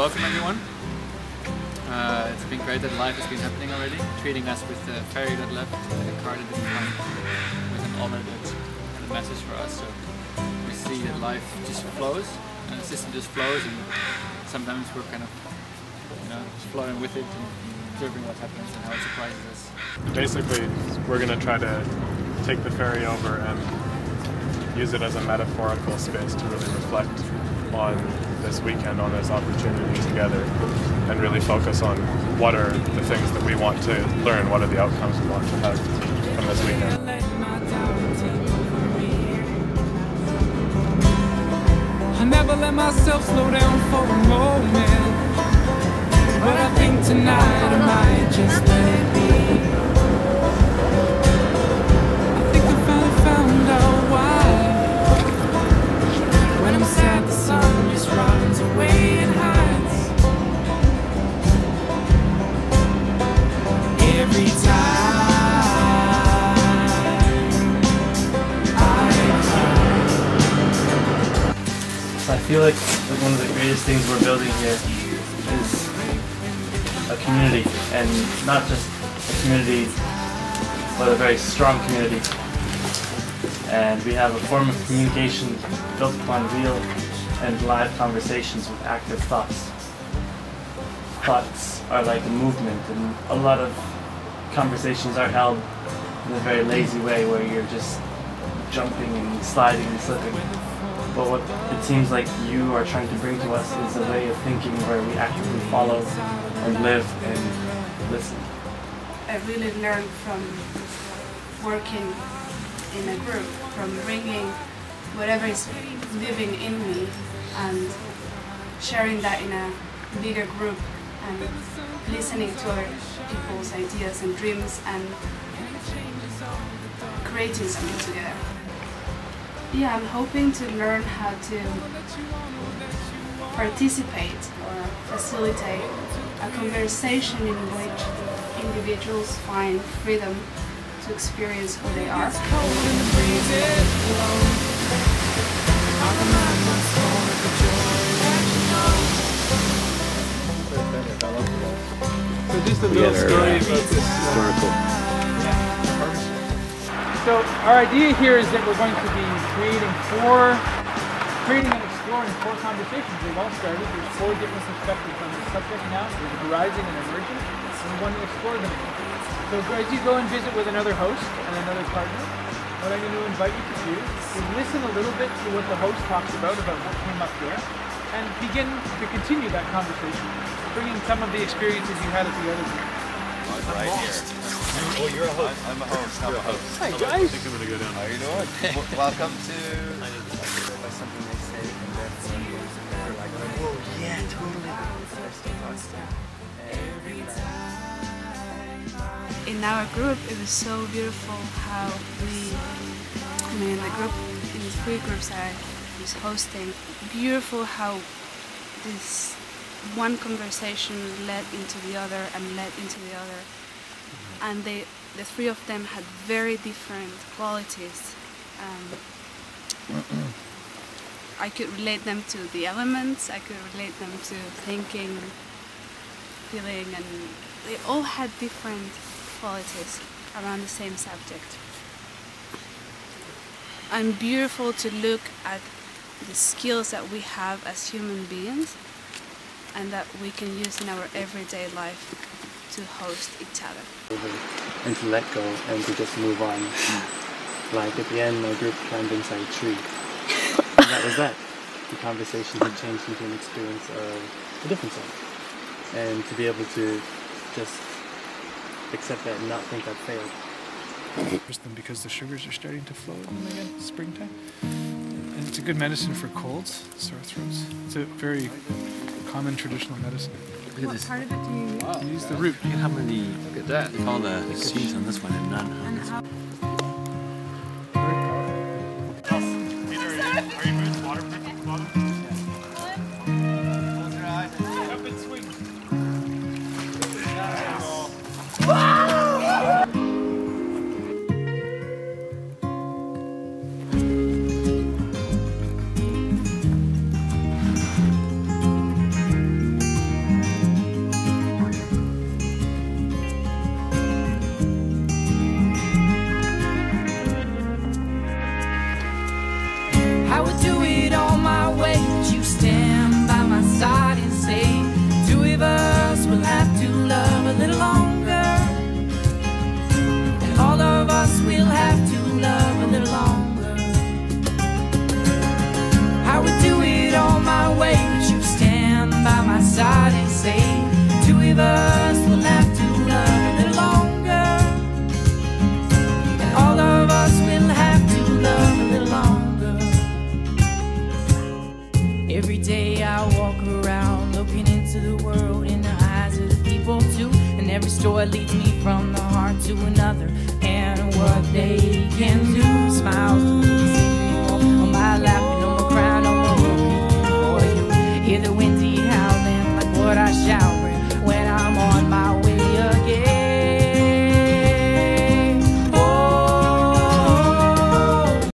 welcome everyone. It's been great that life has been happening already, treating us with the ferry that left, the car that didn't come, with an honor that had a message for us. So we see that life just flows, and the system just flows, and sometimes we're kind of, just flowing with it and observing what happens and how it surprises us. Basically, we're going to try to take the ferry over and use it as a metaphorical space to really reflect on this weekend, on this opportunity together, and really focus on what are the things that we want to learn, what are the outcomes we want to have from this weekend. I never let myself slow down for a moment, but I think tonight I might just let it be. I think I finally found out why. When I'm sad, the sun just runs away and hides. Every time I cry. I feel like one of the greatest things we're building here is a community, and not just a community, but a very strong community. And we have a form of communication built upon real and live conversations with active thoughts. Thoughts are like a movement, and a lot of conversations are held in a very lazy way where you're just jumping and sliding and slipping. But what it seems like you are trying to bring to us is a way of thinking where we actively follow and live and listen. I really learned from working in a group, from bringing whatever is living in me and sharing that in a bigger group and listening to other people's ideas and dreams and creating something together. Yeah, I'm hoping to learn how to participate or facilitate a conversation in which individuals find freedom to experience who they are. So just a little story about this historical. So our idea here is that we're going to be creating and exploring 4 conversations. They've all started. There's 4 different perspectives on this subject now. There's arising and emerging, and we want to explore them. So as you go and visit with another host and another partner, what I'm going to invite you to do is listen a little bit to what the host talks about what came up there, and begin to continue that conversation, bringing some of the experiences you had at the other group. Right here. Well, you're a host. I'm a host. I'm a host. Hi guys. I think I'm going to go down. How you doing? Welcome to... Something they say, and therefore you're like, Oh, yeah, totally. In our group, it was so beautiful how the group, in the 3 groups I was hosting, beautiful how this one conversation led into the other and led into the other. And the 3 of them had very different qualities. I could relate them to the elements, I could relate them to thinking, feeling, and they all had different qualities around the same subject. And beautiful to look at the skills that we have as human beings and that we can use in our everyday life to host each other. and to let go and to just move on. Like at the end, my group climbed inside a tree. And that was that. The conversation had changed into an experience of a different sort. And to be able to just accept that and not think I'd failed. Because the sugars are starting to flow in them again, springtime. And it's a good medicine for colds, sore throats. It's a very common traditional medicine. Look at this. What part of it do you use? Wow, use the root. Look at how many, look at that. All the seeds on this one and none on this one. Are your boots waterproof at the bottom? Close your eyes. Up and swing. to another, and what they can do. Smiles